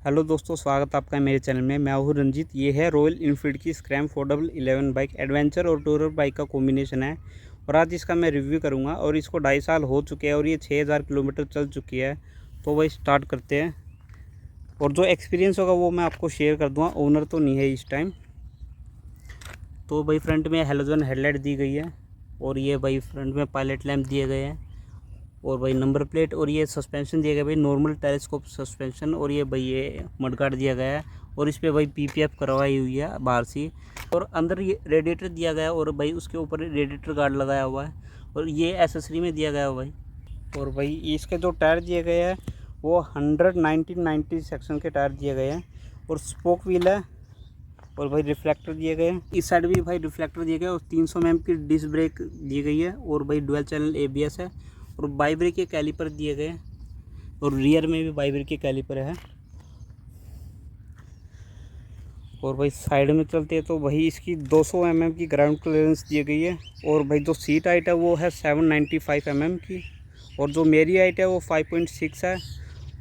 Hello दोस्तों, स्वागत है आपका मेरे चैनल में। मैं हूँ रंजीत। ये है रॉयल इनफील्ड की स्क्रैम 411 बाइक। एडवेंचर और टूरर बाइक का कॉम्बिनेशन है और आज इसका मैं रिव्यू करूँगा। और इसको 2.5 साल हो चुके हैं और ये 6000 किलोमीटर चल चुकी है। तो वही स्टार्ट करते हैं और जो एक्सपीरियंस होगा वो मैं आपको शेयर कर दूँगा। ओनर तो नहीं है इस टाइम। तो भाई फ्रंट में हेलोजन हेडलाइट दी गई है और ये भाई फ्रंट में पायलट लैंप दिए गए हैं और भाई नंबर प्लेट। और ये सस्पेंशन दिया गया भाई नॉर्मल टेलीस्कोप सस्पेंशन। और ये भाई ये मडगार्ड दिया गया है और इस पे भाई पीपीएफ करवाई हुई है बाहर से। और अंदर ये रेडिएटर दिया गया है और भाई उसके ऊपर रेडिएटर गार्ड लगाया हुआ है और ये एसेसरी में दिया गया है भाई। और भाई इसके जो टायर दिए गए हैं वो 100/1990 सेक्शन के टायर दिए गए हैं और स्पोक व्हील है। और भाई रिफ्लेक्टर दिए गए हैं, इस साइड भी भाई रिफ्लेक्टर दिए गए और 300 mm की डिस्क ब्रेक दी गई है और भाई डुअल चैनल एबीएस है और बाइब्रेक के कैलिपर दिए गए और रियर में भी बाइब्रेक के कैलिपर है। और भाई साइड में चलते हैं तो भाई इसकी 200 mm की ग्राउंड क्लियरेंस दी गई है और भाई जो सीट हाइट है वो है 795 mm की और जो मेरी हाइट है वो 5.6 है।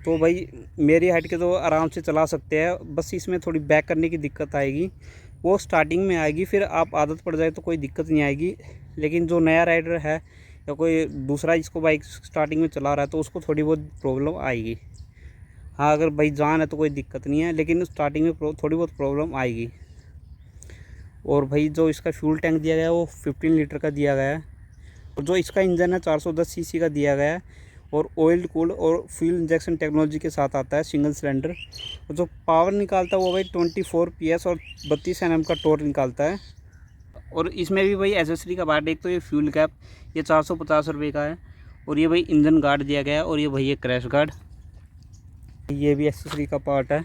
तो भाई मेरी हाइट के तो आराम से चला सकते हैं, बस इसमें थोड़ी बैक करने की दिक्कत आएगी, वो स्टार्टिंग में आएगी। फिर आप आदत पड़ जाए तो कोई दिक्कत नहीं आएगी। लेकिन जो नया राइडर है या कोई दूसरा इसको बाइक स्टार्टिंग में चला रहा है तो उसको थोड़ी बहुत प्रॉब्लम आएगी। हाँ, अगर भाई जान है तो कोई दिक्कत नहीं है, लेकिन स्टार्टिंग में थोड़ी बहुत प्रॉब्लम आएगी। और भाई जो इसका फ्यूल टैंक दिया गया है वो 15 लीटर का दिया गया है और जो इसका इंजन है 410 सीसी का दिया गया है और ऑयल कूल्ड और फ्यूल इंजेक्शन टेक्नोलॉजी के साथ आता है, सिंगल सिलेंडर। और जो पावर निकालता है वो भाई 24 PS और 32 Nm का टॉर्क निकालता है। और इसमें भी भाई एसेसरी का पार्ट, एक तो ये फ्यूल कैप, ये 450 रुपये का है और ये भाई इंजन गार्ड दिया गया है और ये भाई ये क्रैश गार्ड, ये भी एसेसरी का पार्ट है,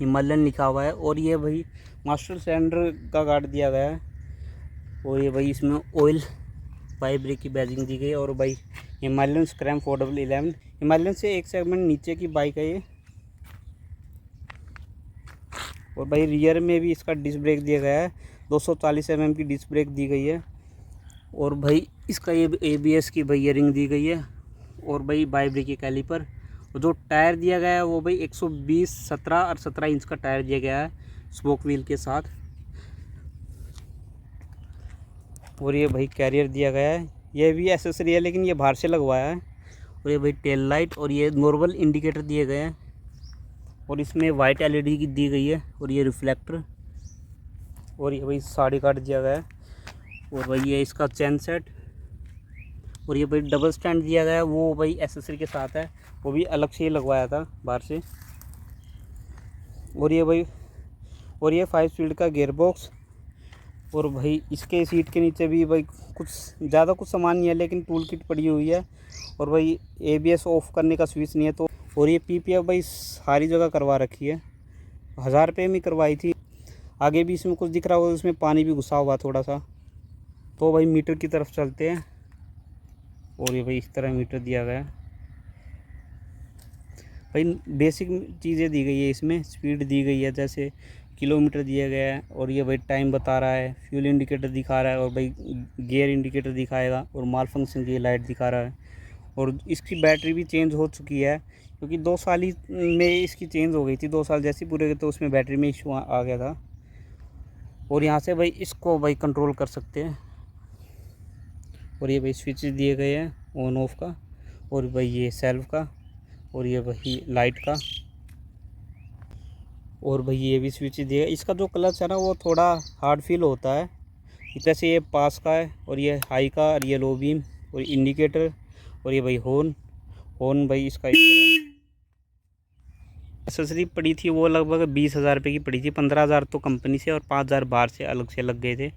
हिमालयन लिखा हुआ है। और ये भाई मास्टर सिलेंडर का गार्ड दिया गया है और ये भाई इसमें ऑयल बाइब्रेक की बैजिंग दी गई है। और भाई हिमालयन स्क्रैम 411 हिमालयन से एक सेगमेंट नीचे की बाइक है ये। और भाई रियर में भी इसका डिस्क ब्रेक दिया गया है, 240 mm की डिस्क ब्रेक दी गई है। और भाई इसका ये ABS की भाई रिंग दी गई है और भाई बाइब्रेक के कैलिपर। और जो टायर दिया गया है वो भाई 120, 17 और 17 इंच का टायर दिया गया है स्पोक व्हील के साथ। और ये भाई कैरियर दिया गया है, ये भी एसेसरी है लेकिन ये बाहर से लगवाया है। और ये भाई टेल लाइट और ये नॉर्मल इंडिकेटर दिए गए हैं और इसमें वाइट LED की दी गई है और ये रिफ्लेक्टर। और ये भाई साड़ी कार्ड दिया गया है और भाई ये इसका चैन सेट। और ये भाई डबल स्टैंड दिया गया है, वो भाई एसेसरी के साथ है, वो भी अलग से ही लगवाया था बाहर से। और ये 5 स्पीड का गियर बॉक्स। और भाई इसके सीट के नीचे भी भाई कुछ ज़्यादा कुछ सामान नहीं है लेकिन टूल किट पड़ी हुई है। और भाई ABS ऑफ करने का स्विच नहीं है तो। और ये PPF भाई सारी जगह करवा रखी है, 1000 रुपये में करवाई थी। आगे भी इसमें कुछ दिख रहा होगा, उसमें पानी भी घुसा हुआ थोड़ा सा। तो भाई मीटर की तरफ चलते हैं और ये भाई इस तरह मीटर दिया गया है। भाई बेसिक चीज़ें दी गई है, इसमें स्पीड दी गई है, जैसे किलोमीटर दिया गया है और ये भाई टाइम बता रहा है, फ्यूल इंडिकेटर दिखा रहा है और भाई गियर इंडिकेटर दिखाएगा और माल फंक्शन की लाइट दिखा रहा है। और इसकी बैटरी भी चेंज हो चुकी है क्योंकि 2 साल ही में इसकी चेंज हो गई थी। 2 साल जैसे पूरे गए तो उसमें बैटरी में इशू आ गया था। और यहाँ से भाई इसको भाई कंट्रोल कर सकते हैं। और ये भाई स्विच दिए गए हैं ऑन ऑफ का और भाई ये सेल्फ का और ये भाई लाइट का। और भाई ये भी स्विच दिया। इसका जो क्लच है ना वो थोड़ा हार्ड फील होता है, जैसे ये पास का है और ये हाई का और ये लो बीम और इंडिकेटर। और ये भाई हॉर्न भाई इसका एक्सेसरी पड़ी थी वो लगभग 20,000 रुपये की पड़ी थी। 15,000 तो कंपनी से और 5,000 बाहर से अलग से लग गए थे,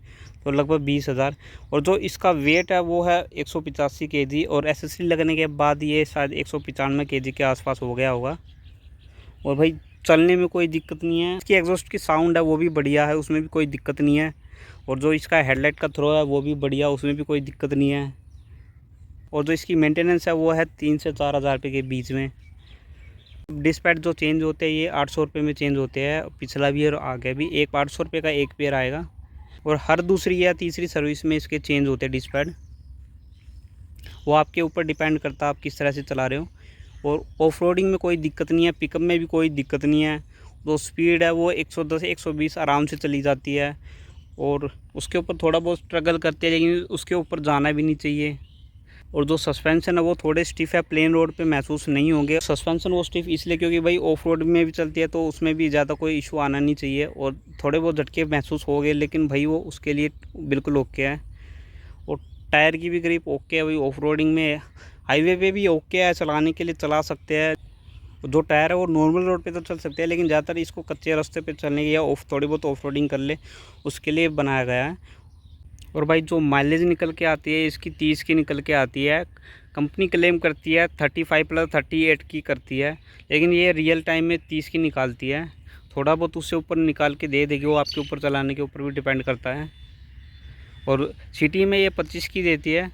तो लगभग 20,000। और जो इसका वेट है वो है 185 kg और एक्सेसरी लगने के बाद ये शायद 195 kg के आसपास हो गया होगा। और भाई चलने में कोई दिक्कत नहीं है। इसकी एग्जॉस्ट की साउंड है वो भी बढ़िया है, उसमें भी कोई दिक्कत नहीं है। और जो इसका हेडलाइट का थ्रो है वो भी बढ़िया, उसमें भी कोई दिक्कत नहीं है। और जो इसकी मेंटेनेंस है वो है 3 से 4,000 रुपये के बीच में। डिस्पैच जो चेंज होते हैं ये 800 रुपये में चेंज होते हैं, पिछला भी और आगे भी। 800 रुपये का एक पेयर आएगा और हर दूसरी या तीसरी सर्विस में इसके चेंज होते हैं डिस्पैच। वो आपके ऊपर डिपेंड करता है आप किस तरह से चला रहे हो। और ऑफ रोडिंग में कोई दिक्कत नहीं है, पिकअप में भी कोई दिक्कत नहीं है। जो स्पीड है वो 110 120 आराम से चली जाती है। और उसके ऊपर थोड़ा बहुत स्ट्रगल करती है, लेकिन उसके ऊपर जाना भी नहीं चाहिए। और जो सस्पेंशन है वो थोड़े स्टिफ है, प्लेन रोड पे महसूस नहीं होंगे। सस्पेंशन वो स्टिफ इसलिए क्योंकि भाई ऑफ रोड में भी चलती है, तो उसमें भी ज़्यादा कोई इशू आना नहीं चाहिए। और थोड़े बहुत झटके महसूस हो गए, लेकिन भाई वो उसके लिए बिल्कुल ओके है। और टायर की भी ग्रिप ओके है भाई, ऑफ रोडिंग में हाईवे पे भी ओके है, चलाने के लिए चला सकते हैं। जो टायर है वो नॉर्मल रोड पे तो चल सकते हैं, लेकिन ज़्यादातर इसको कच्चे रास्ते पे चलने या थोड़ी बहुत ऑफ रोडिंग कर ले उसके लिए बनाया गया है। और भाई जो माइलेज निकल के आती है इसकी 30 की निकल के आती है। कंपनी क्लेम करती है 35 प्लस 38 की करती है, लेकिन ये रियल टाइम में 30 की निकालती है। थोड़ा बहुत उससे ऊपर निकाल के दे देगी, वो आपके ऊपर चलाने के ऊपर भी डिपेंड करता है। और सिटी में ये 25 की देती है।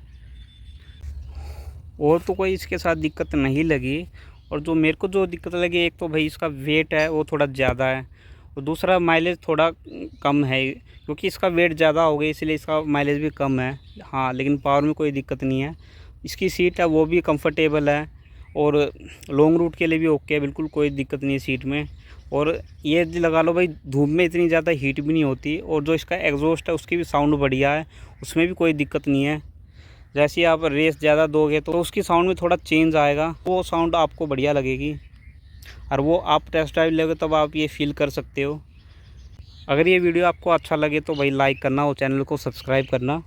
और तो कोई इसके साथ दिक्कत नहीं लगी। और जो मेरे को जो दिक्कत लगी, एक तो भाई इसका वेट है वो थोड़ा ज़्यादा है, और दूसरा माइलेज थोड़ा कम है, क्योंकि इसका वेट ज़्यादा हो गया इसलिए इसका माइलेज भी कम है। हाँ, लेकिन पावर में कोई दिक्कत नहीं है। इसकी सीट है वो भी कंफर्टेबल है, और लॉन्ग रूट के लिए भी ओके है, बिल्कुल कोई दिक्कत नहीं है सीट में। और ये लगा लो भाई, धूप में इतनी ज़्यादा हीट भी नहीं होती। और जो इसका एग्जॉस्ट है उसकी भी साउंड बढ़िया है, उसमें भी कोई दिक्कत नहीं है। जैसे आप रेस ज़्यादा दोगे तो उसकी साउंड में थोड़ा चेंज आएगा, वो साउंड आपको बढ़िया लगेगी। और वो आप टेस्ट ड्राइव लोगे तब आप ये फील कर सकते हो। अगर ये वीडियो आपको अच्छा लगे तो भाई लाइक करना और चैनल को सब्सक्राइब करना।